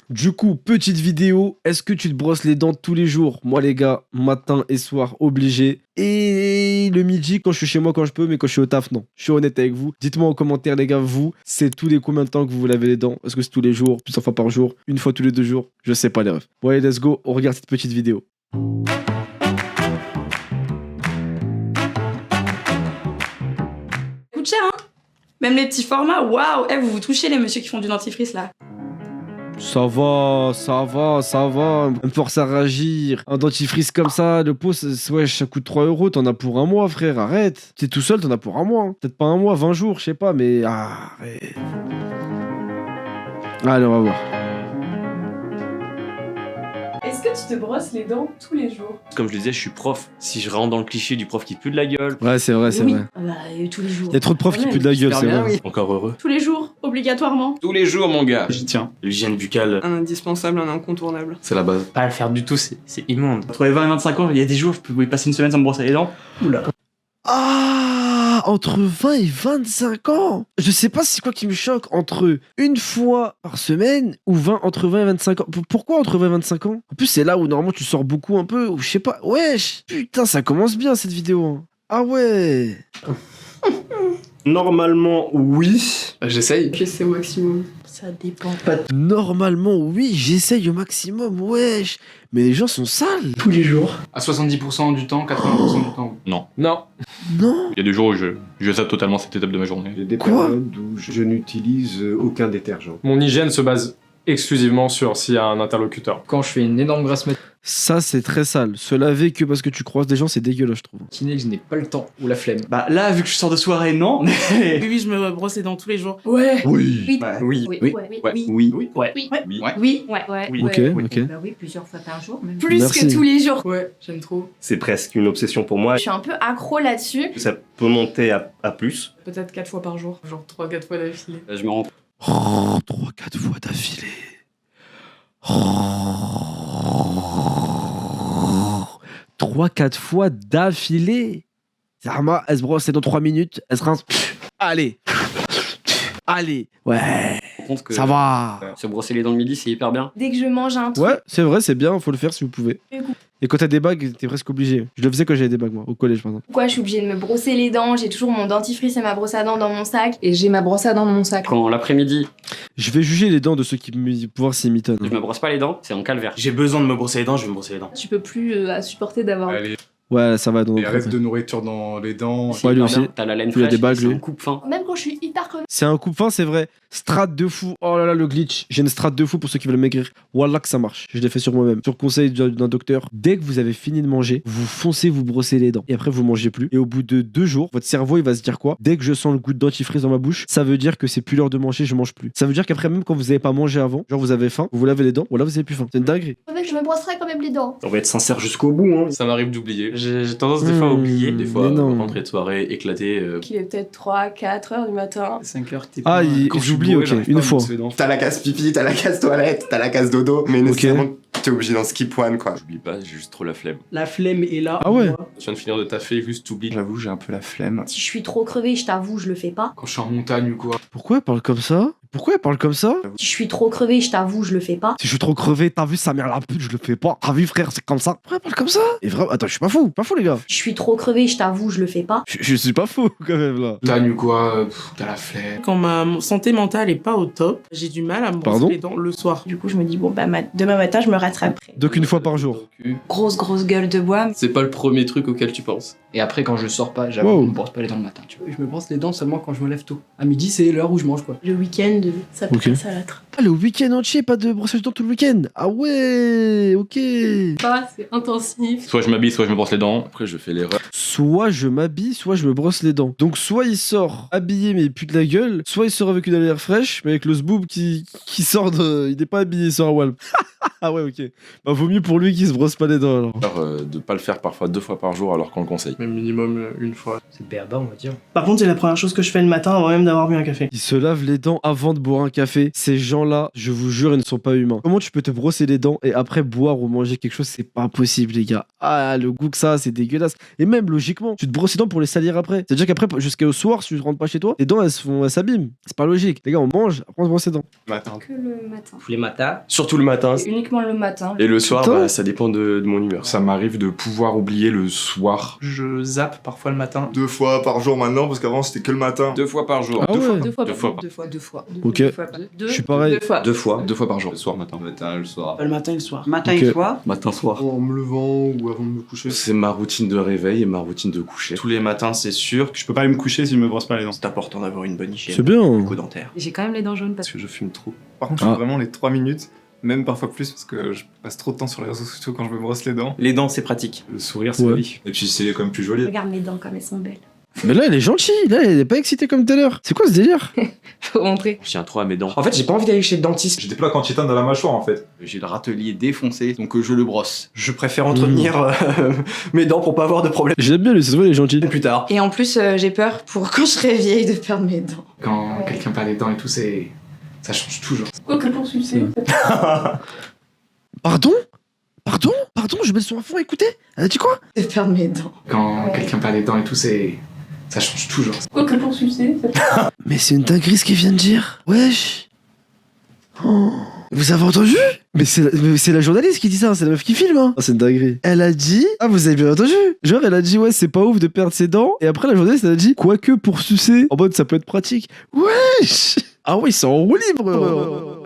Du coup, petite vidéo, est-ce que tu te brosses les dents tous les jours? Moi les gars, matin et soir, obligé. Et le midi, quand je suis chez moi, quand je peux, mais quand je suis au taf, non. Je suis honnête avec vous. Dites-moi en commentaire les gars, vous, c'est tous les combien de temps que vous vous lavez les dents? Est-ce que c'est tous les jours, plusieurs fois par jour, une fois tous les 2 jours? Je sais pas les refs. Bon allez, let's go, on regarde cette petite vidéo. Coûte cher, hein. Même les petits formats, waouh. Eh, vous vous touchez les messieurs qui font du dentifrice là. Ça va, ça va, ça va. Me force à réagir. Un dentifrice comme ça, le pot, ouais, ça coûte 3 €. T'en as pour un mois, frère, arrête. T'es tout seul, t'en as pour un mois. Hein. Peut-être pas un mois, 20 jours, je sais pas, mais arrête. Allez, on va voir. Est-ce que tu te brosses les dents tous les jours? Comme je le disais, je suis prof. Si je rentre dans le cliché du prof qui pue de la gueule. Ouais, c'est vrai, c'est vrai. Ah bah, tous les jours. Il y a trop de profs qui puent de la gueule, c'est vrai. Encore heureux. Tous les jours, obligatoirement. Tous les jours, mon gars. J'y tiens. L'hygiène buccale, Un indispensable, un incontournable. C'est la base. Pas à le faire du tout, c'est immonde. Entre les 20 et 25 ans, il y a des jours, je pouvais passer une semaine sans me brosser les dents. Oula. Ah, entre 20 et 25 ans. Je sais pas c'est quoi qui me choque entre une fois par semaine ou entre 20 et 25 ans. Pourquoi entre 20 et 25 ans? En plus, c'est là où normalement tu sors beaucoup un peu, ou je sais pas. Wesh, putain, ça commence bien cette vidéo. Hein. Ah ouais. Normalement, oui. J'essaye. J'essaie au maximum. Ça dépend. Normalement, oui, j'essaye au maximum, wesh. Mais les gens sont sales. Tous les jours. À 70% du temps, 80% du temps. Non. Non. Il y a des jours où je zappe totalement cette étape de ma journée. J'ai des Quoi périodes où je n'utilise aucun détergent. Mon hygiène se base exclusivement sur s'il y a un interlocuteur. Quand je fais une énorme grasse Ça, c'est très sale. Se laver que parce que tu croises des gens, c'est dégueulasse, je trouve. matinée, que je n'ai pas le temps ou la flemme. Bah là, vu que je sors de soirée, non. Mais... Oui, je me brosse les dents tous les jours. Ouais. Oui. Bah, oui. Oui, Oui. oui, Ouais. oui. Oui. Oui. Ouais. Oui, Oui. oui, ouais. Oui. Ok, ok. Bah oui, plusieurs fois par jour même. Plus Merci. que tous les jours. Ouais, j'aime trop. C'est presque une obsession pour moi. Je suis un peu accro là-dessus. Ça peut monter à plus. Peut-être 4 fois par jour. Genre 3-4 fois d'affilée. Je me rends Oh, 3-4 fois d'affilée. Oh. 3-4 fois d'affilée. Zarma, elle se brosse les dents 3 minutes, elle se rince. Allez. Allez. Ouais. compte que Ça va. se brosser les dents le midi, c'est hyper bien. Dès que je mange un truc. Ouais, c'est vrai, c'est bien, faut le faire si vous pouvez. Et quand t'as des bagues, t'es presque obligé. Je le faisais quand j'avais des bagues, moi, au collège, par exemple. Pourquoi je suis obligée de me brosser les dents? J'ai toujours mon dentifrice et ma brosse à dents dans mon sac. Et j'ai ma brosse à dents dans mon sac. Quand l'après-midi, Je vais juger les dents de ceux qui me voir s'ils m'étonnent. je me brosse pas les dents, c'est en calvaire. J'ai besoin de me brosser les dents, je vais me brosser les dents. Tu peux plus supporter d'avoir. Allez, Ouais, ça va dans il notre reste cas. de nourriture dans les dents. C'est Ouais, lui hyper aussi. bien. T'as la laine Lui, il a fraîche, des bagues, c'est lui. un coupe fin. Même quand je suis hyper crevée. C'est un coupe fin, c'est vrai. Strat de fou. Oh là là, le glitch. J'ai une strat de fou pour ceux qui veulent maigrir. Wallah que ça marche. Je l'ai fait sur moi-même. Sur conseil d'un docteur. Dès que vous avez fini de manger, vous foncez vous brosser les dents. Et après, vous mangez plus. Et au bout de 2 jours, votre cerveau, il va se dire quoi? Dès que je sens le goût de dentifrice dans ma bouche, ça veut dire que c'est plus l'heure de manger, je mange plus. Ça veut dire qu'après, même quand vous avez pas mangé avant, genre vous avez faim, vous vous lavez les dents, voilà, vous avez plus faim. C'est une dinguerie. Avec, je me brosserai quand même les dents. On va être sincère jusqu'au bout. Hein. Ça m'arrive d'oublier. J'ai tendance des fois à oublier. Des Mais fois, non. rentrer de soirée, éclaté. Qu'il est peut-être 3-4 heures du matin. 5 heures, t'es Ah, j'oublie, ok, une fois. T'as la case pipi, t'as la case toilette, t'as la case dodo, mais nécessairement t'es obligé d'en skip one quoi. J'oublie pas, j'ai juste trop la flemme. La flemme est là. Ah ouais. moi. Tu viens de finir de taffer, juste t'oublies. J'avoue, j'ai un peu la flemme. Si je suis trop crevée, je t'avoue, je le fais pas. Quand je suis en montagne ou quoi. Pourquoi elle parle comme ça? Pourquoi elle parle comme ça? Si je suis trop crevée, je t'avoue, je le fais pas. Si je suis trop crevé, t'as vu sa mère la pute, je le fais pas. T'as vu frère, c'est comme ça. Pourquoi elle parle comme ça? Et vraiment, attends, je suis pas fou les gars. Si je suis trop crevée, je t'avoue, je le fais pas. Je suis pas fou quand même là. Montagne ou quoi, t'as la flemme. Quand ma santé mentale est pas au top, j'ai du mal à me brosser Pardon les dents le soir. Du coup, je me dis, bon, bah, demain matin, je me rattraperai. Donc une fois par jour. Grosse gueule de bois. C'est pas le premier truc auquel tu penses. Et après, quand je sors pas, j'avoue, Wow. je me brosse pas les dents le matin, tu vois. Je me brosse les dents seulement quand je me lève tôt. À midi, c'est l'heure où je mange quoi. Le week-end, ça Ok. passe à la trappe. Ah, le week-end entier, pas de brossage de dents tout le week-end. Ah ouais, ok. Bah, c'est intensif. Soit je m'habille, soit je me brosse les dents. Après, je fais l'erreur. Soit je m'habille, soit je me brosse les dents. Donc soit il sort habillé mais il pue de la gueule, soit il sort avec une air fraîche mais avec le zboob qui sort de... Il n'est pas habillé, il sort à Walp. Ah ouais, ok. Bah, vaut mieux pour lui qu'il se brosse pas les dents alors. De pas le faire parfois 2 fois par jour alors qu'on le conseille. Mais minimum une fois. C'est béaba, on va dire. Par contre, c'est la première chose que je fais le matin avant même d'avoir bu un café. Ils se lavent les dents avant de boire un café. Ces gens-là, je vous jure, ils ne sont pas humains. Comment tu peux te brosser les dents et après boire ou manger quelque chose? C'est pas possible, les gars. Ah, le goût que ça, c'est dégueulasse. Et même logiquement, tu te brosses les dents pour les salir après. C'est-à-dire qu'après, jusqu'au soir, si tu rentres pas chez toi, les dents elles s'abîment. C'est pas logique. Les gars, on mange, après on se brosse les dents. Matin. Que le matin. Tous les matins. Surtout le matin. Uniquement le matin. Et le soir, Putain. ça dépend de mon humeur. Ça m'arrive de pouvoir oublier le soir. Je zappe parfois le matin. 2 fois par jour maintenant, parce qu'avant c'était que le matin. 2 fois par jour. Ah ouais. 2 fois. 2 fois. 2 fois. Ok. Je suis pareil. 2 fois. 2 fois. 2 fois par jour. Le soir, matin. Le matin, le soir. Le matin et le soir. Matin Ok. et soir. Matin, soir. En me levant ou avant de me coucher. C'est ma routine de réveil et ma routine de coucher. Tous les matins, c'est sûr que Je peux pas aller me coucher si je me brosse pas les dents. c'est important d'avoir une bonne hygiène C'est bien. bucco-dentaire. J'ai quand même les dents jaunes parce Parce que je fume trop. Par contre, je fume vraiment les 3 minutes, même parfois plus, parce que je passe trop de temps sur les réseaux sociaux quand je me brosse les dents. Les dents, c'est pratique. Le sourire, c'est Ouais. la vie. Et puis c'est quand même plus joli. Regarde mes dents comme elles sont belles. Mais là, elle est gentille. Là, elle est pas excitée comme tout à l'heure. C'est quoi ce délire? faut montrer. Je tiens trop à mes dents. En fait, j'ai pas envie d'aller chez le dentiste. J'ai des plats quand il dans la mâchoire en fait. J'ai le râtelier défoncé, donc je le brosse. Je préfère entretenir mes dents pour pas avoir de problème J'aime bien lui, c'est vrai, il est gentil. plus tard. Et en plus, j'ai peur pour quand je serai vieille de perdre mes dents. Quand quelqu'un perd les dents et tout, ça change toujours. Quoi que pour sucer. Pardon? Pardon, je mets le son à fond, écoutez. Elle a dit quoi? De perdre mes dents. Quand quelqu'un perd les dents et tout, ça change toujours. Quoi que pour sucer. Mais c'est une dinguerie ce qu'il vient de dire. Wesh. Oh. Vous avez entendu? Mais c'est la journaliste qui dit ça, c'est la meuf qui filme. Hein. Ah, c'est une dinguerie. Elle a dit... Ah, vous avez bien entendu? Genre, elle a dit, ouais, c'est pas ouf de perdre ses dents. Et après, la journaliste, elle a dit, quoique pour sucer, en mode, ça peut être pratique. Wesh. Ah oui, c'est en roue libre.